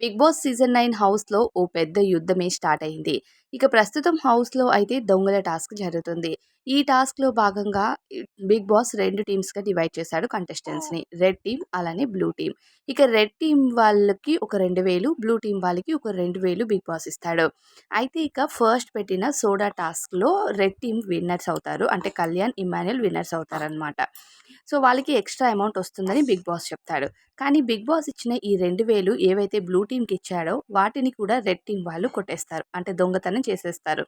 Big boss season 9 హౌస్‌లో ఓ పెద్ద యుద్ధమే స్టార్ట్ అయింది. ఇక ప్రస్తుతం హౌస్‌లో అయితే దొంగల టాస్క్ జరుగుతుంది. ఈ టాస్క్‌లో భాగంగా బిగ్ బాస్ 2 టీమ్స్‌గా డివైడ్ చేశాడు కంటెస్టెంట్స్‌ని. రెడ్ టీమ్ అలానే బ్లూ టీమ్. ఇక రెడ్ టీమ్ వాళ్ళకి ఒక 2000, బ్లూ టీమ్ వాళ్ళకి ఒక 2000 బిగ్ బాస్ ఇస్తాడు. అయితే ఇక ఫస్ట్ పెట్టిన సోడా టాస్క్‌లో రెడ్ టీమ్ విన్నర్స్ అవుతారు. అంటే కళ్యాణ్, ఇమ్మాన్యుల్ విన్నర్స్ అవుతారనమాట. సో, వాళ్ళకి ఎక్స్‌ట్రా అమౌంట్ వస్తుందని బిగ్ బాస్ చెప్తాడు. కానీ బిగ్ బాస్ ఇచ్చిన ఈ 2000 ఏవైతే బ్లూ టీమ్‌కి ఇచ్చాడో వాటిని కూడా రెడ్ టీమ్ వాళ్ళు కొట్టేస్తారు. అంటే దొంగతనం చేసేస్తారు.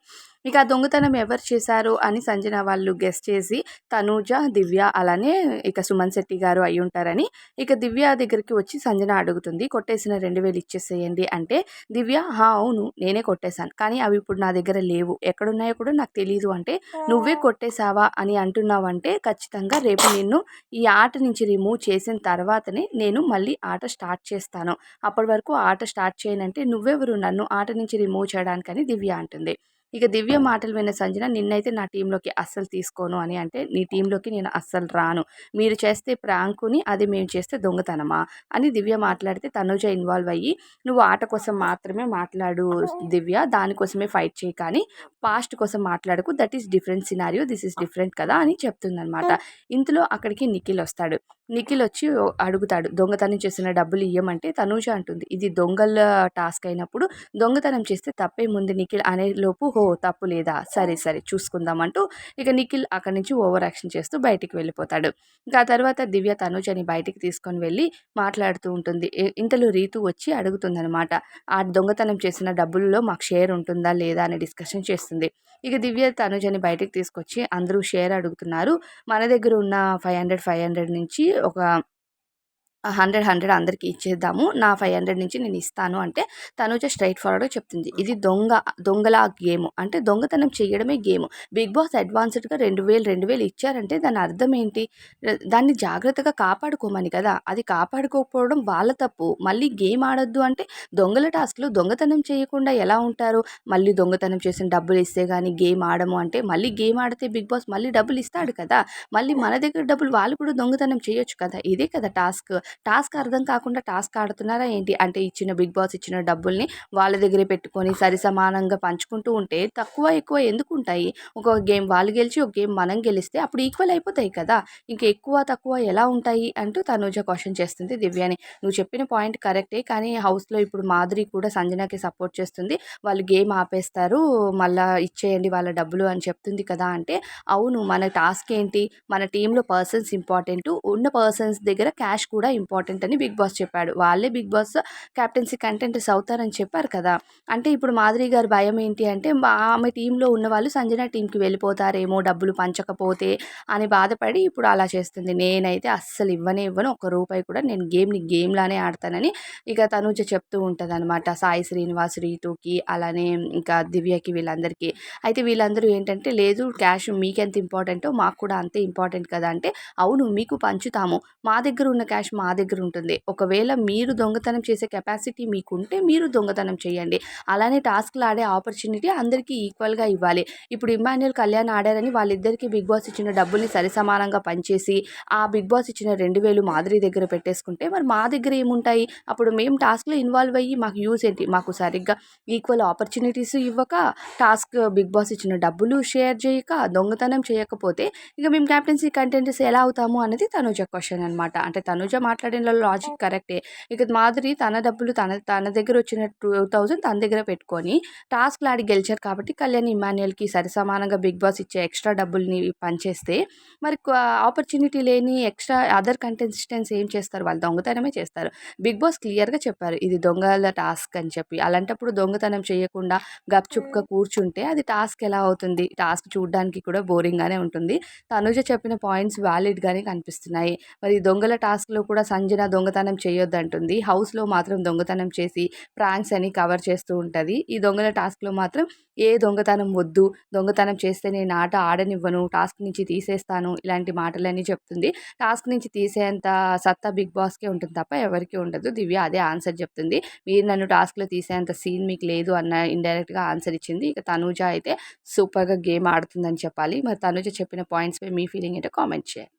ఇక ఆ దొంగతనం ఎవరు చేశారు అని సంజన వాళ్ళు గెస్ చేసి తనూజ, దివ్య అలానే ఇక సుమన్ శెట్టి గారు అయ్యుంటారని ఇక దివ్య దగ్గరికి వచ్చి సంజన అడుగుతుంది. కొట్టేసిన 2000 ఇచ్చేసేయండి అంటే దివ్య అవును నేనే కొట్టేశాను. కానీ అవి ఇప్పుడు నా దగ్గర లేవు. ఎక్కడున్నాయో కూడా నాకు తెలీదు అంటే నువ్వే కొట్టేశావా అని అంటున్నావంటే ఖచ్చితంగా రేపు నిన్ను ఈ ఆట నుంచి రిమూవ్ చేసిన తర్వాతనే నేను మళ్ళీ ఆట స్టార్ట్ చేస్తాను. అప్పటి వరకు ఆట స్టార్ట్ చేయనంటే నువ్వెవరు నన్ను ఆట నుంచి రిమూవ్ చేయడానికని దివ్య అంటుంది. ఇక దివ్య మాటలు విన్న సంజన నిన్నైతే నా టీమ్‌లోకి అస్సలు తీసుకోను అని అంటే, నీ టీమ్‌లోకి నేను అస్సలు రాను. మీరు చేస్తే ప్రాంకుని అది మేము చేస్తే దొంగతనమా? అని దివ్య మాట్లాడితే తనుజ ఇన్వాల్వ్ అయ్యి నువ్వు ఆట కోసం మాత్రమే మాట్లాడు దివ్య. దానికోసమే ఫైట్ చెయ్యి కానీ పాస్ట్ కోసం మాట్లాడకు. That is different scenario. This is different కదా! అని చెప్తుందనమాట. ఇంతలో అక్కడికి నిఖిల్ ఒస్తాడు. నిఖిల్ వచ్చి అడుగుతాడు. దొంగతనం చేసిన డబ్బులు ఇయ్యమంటే తనూజ అంటుంది. ఇది దొంగల టాస్క్ అయినప్పుడు దొంగతనం చేస్తే తప్పేముంది నిఖిల్ అనేలోపు తప్పు లేదా? సరే, సరే చూసుకుందాం అంటూ ఇక నిఖిల్ అక్కడి నుంచి ఓవర్ యాక్షన్ చేస్తూ బయటికి వెళ్ళిపోతాడు. ఇంకా ఆ తర్వాత దివ్య తనూజని బయటికి తీసుకొని వెళ్ళి మాట్లాడుతూ ఉంటుంది. ఇంతలో రీతు వచ్చి అడుగుతుందనమాట. ఆ దొంగతనం చేసిన డబ్బుల్లో మాకు షేర్ ఉంటుందా? లేదా? అని డిస్కషన్ చేస్తుంది. ఇక దివ్య తనుజని బయటికి తీసుకొచ్చి అందరూ షేర్ అడుగుతున్నారు. మన దగ్గర ఉన్న 500, 500 నుంచి ఒక 100 అందరికి ఇచ్చేద్దాము. నా 500 నుంచి నేనిస్తాను అంటే, తనూజ స్ట్రెయిట్ ఫార్వర్డ్‌గా చెప్తుంది. ఇది దొంగల గేము. అంటే దొంగతనం చేయడమే గేము. బిగ్ బాస్ అడ్వాన్స్‌డ్‌గా 2000 ఇచ్చారంటే దాని అర్థం ఏంటి? దాన్ని జాగ్రత్తగా కాపాడుకోమని కదా! అది కాపాడుకోకపోవడం వాళ్ళ తప్పు. మళ్ళీ గేమ్ ఆడొద్దు అంటే దొంగల టాస్క్‌లో దొంగతనం చేయకుండా ఎలా ఉంటారు? మళ్ళీ దొంగతనం చేసిన డబ్బులిస్తే గాని గేమ్ ఆడము అంటే, మళ్ళీ గేమ్ ఆడితే బిగ్ బాస్ మళ్ళీ డబ్బులిస్తాడు కదా! మళ్ళీ మన దగ్గర డబ్బులు వాళ్ళు కూడా దొంగతనం చేయొచ్చు కదా! ఇదే కదా టాస్క్. టాస్క్ అర్థం కాకుండా టాస్క్ ఆడుతున్నారా ఏంటి? అంటే ఇచ్చిన బిగ్ బాస్ ఇచ్చిన డబ్బుల్ని వాళ్ళ దగ్గరే పెట్టుకొని సరిసమానంగా పంచుకుంటూ ఉంటే తక్కువ, ఎక్కువ ఎందుకుంటాయి? ఒక గేమ్ వాళ్ళు గెలిచి, ఒక గేమ్ మనం గెలిస్తే అప్పుడు ఈక్వల్ అయిపోతాయి కదా! ఇంక ఎక్కువ, తక్కువ ఎలా ఉంటాయి? అంటూ తనూజ క్వెషన్ చేస్తుంది దివ్యని. నువ్వు చెప్పిన పాయింట్ కరెక్టే. కానీ హౌస్‌లో ఇప్పుడు మాధురి కూడా సంజనకి సపోర్ట్ చేస్తుంది. వాళ్ళు గేమ్ ఆపేస్తారు. మళ్ళా ఇచ్చేయండి వాళ్ళ డబ్బులు అని చెప్తుంది కదా! అంటే అవును. మన టాస్క్ ఏంటి? మన టీమ్‌లో పర్సన్స్ ఇంపార్టెంటు. ఉన్న పర్సన్స్ దగ్గర క్యాష్ కూడా ఇంపార్టెంట్ అని బిగ్ బాస్ చెప్పాడు. వాళ్ళే బిగ్ బాస్ కెప్టెన్సీ కంటెంటర్స్ అవుతారని చెప్పారు కదా! అంటే ఇప్పుడు మాధురి గారి భయం ఏంటి అంటే ఆమె టీమ్‌లో ఉన్నవాళ్ళు సంజన టీమ్‌కి వెళ్ళిపోతారేమో డబ్బులు పంచకపోతే అని బాధపడి ఇప్పుడు అలా చేస్తుంది. నేనైతే అస్సలు ఇవ్వనే ఇవ్వను. ఒక్క రూపాయి కూడా నేను గేమ్‌ని గేమ్‌లానే ఆడతానని ఇక తనూజ చెప్తూ ఉంటదనమాట. సాయి శ్రీనివాస్, రీతూకి అలానే ఇంకా దివ్యకి వీళ్ళందరికీ. అయితే వీళ్ళందరూ ఏంటంటే లేదు క్యాష్ మీకెంత ఇంపార్టెంటో మాకు కూడా అంతే ఇంపార్టెంట్ కదా! అంటే అవును మీకు పంచుతాము. మా దగ్గర ఉన్న క్యాష్ మా దగ్గర ఉంటుంది. ఒకవేళ మీరు దొంగతనం చేసే కెపాసిటీ మీకుంటే మీరు దొంగతనం చేయండి. అలానే టాస్క్‌లు ఆడే ఆపర్చునిటీ అందరికీ ఈక్వల్‌గా ఇవ్వాలి. ఇప్పుడు ఇమ్మాన్యుల్, కళ్యాణ్ ఆడారని వాళ్ళిద్దరికీ బిగ్ బాస్ ఇచ్చిన డబ్బుల్ని సరిసమానంగా పంచేసి, ఆ బిగ్ బాస్ ఇచ్చిన 2000 మాధురి దగ్గర పెట్టేసుకుంటే మరి మా దగ్గర ఏముంటాయి? అప్పుడు మేము టాస్క్‌లో ఇన్వాల్వ్ అయ్యి మాకు యూజ్ ఏంటి? మాకు సరిగ్గా ఈక్వల్ ఆపర్చునిటీస్ ఇవ్వక, టాస్క్ బిగ్ బాస్ ఇచ్చిన డబ్బులు షేర్ చేయక, దొంగతనం చేయకపోతే ఇక మేము కెప్టెన్సీ కంటెండర్స్ ఎలా అవుతాము అనేది తనూజ క్వెషన్ అనమాట. అంటే తనూజ మాట్లాడిన లాజిక్ కరెక్టే. ఇక మాధురి తన డబ్బులు తన తన దగ్గర వచ్చిన 2000 తన దగ్గర పెట్టుకొని టాస్క్‌లు ఆడి గెలిచారు కాబట్టి కళ్యాణ్, ఇమ్మాన్యుయల్‌కి సరిసమానంగా బిగ్ బాస్ ఇచ్చే ఎక్స్‌ట్రా డబ్బుల్ని పంచేస్తే మరి ఆపర్చునిటీ లేని ఎక్స్‌ట్రా అదర్ కంటెస్టెంట్స్ ఏం చేస్తారు? వాళ్ళు దొంగతనమే చేస్తారు. బిగ్ బాస్ క్లియర్‌గా చెప్పారు. ఇది దొంగల టాస్క్ అని చెప్పి. అలాంటప్పుడు దొంగతనం చేయకుండా గప్‌చుప్‌గా కూర్చుంటే అది టాస్క్ ఎలా అవుతుంది? టాస్క్ చూడ్డానికి కూడా బోరింగ్‌గానే ఉంటుంది. తనుజ చెప్పిన పాయింట్స్ వాలిడ్‌గానే కనిపిస్తున్నాయి. మరి దొంగల టాస్క్‌లో కూడా సంజన దొంగతనం చేయొద్దంటుంది. హౌస్‌లో మాత్రం దొంగతనం చేసి ప్రాంక్స్ అని కవర్ చేస్తూ ఉంటది. ఈ దొంగల టాస్క్‌లో మాత్రం ఏ దొంగతనం వద్దు, దొంగతనం చేస్తే నేను ఆట ఆడనివ్వను, టాస్క్ నుంచి తీసేస్తాను ఇలాంటి మాటలన్నీ చెప్తుంది. టాస్క్ నుంచి తీసేంత సత్తా బిగ్ బాస్‌కే ఉంటుంది తప్ప ఎవరికీ ఉండదు. దివ్య అదే ఆన్సర్ చెప్తుంది. మీరు నన్ను టాస్క్‌లో తీసేంత సీన్ మీకు లేదు అన్న ఇండైరెక్ట్‌గా ఆన్సర్ ఇచ్చింది. ఇక తనూజ అయితే సూపర్‌గా గేమ్ ఆడుతుందని చెప్పాలి. మరి తనుజ చెప్పిన పాయింట్స్‌పై మీ ఫీలింగ్ ఏంటో కామెంట్ చేయండి.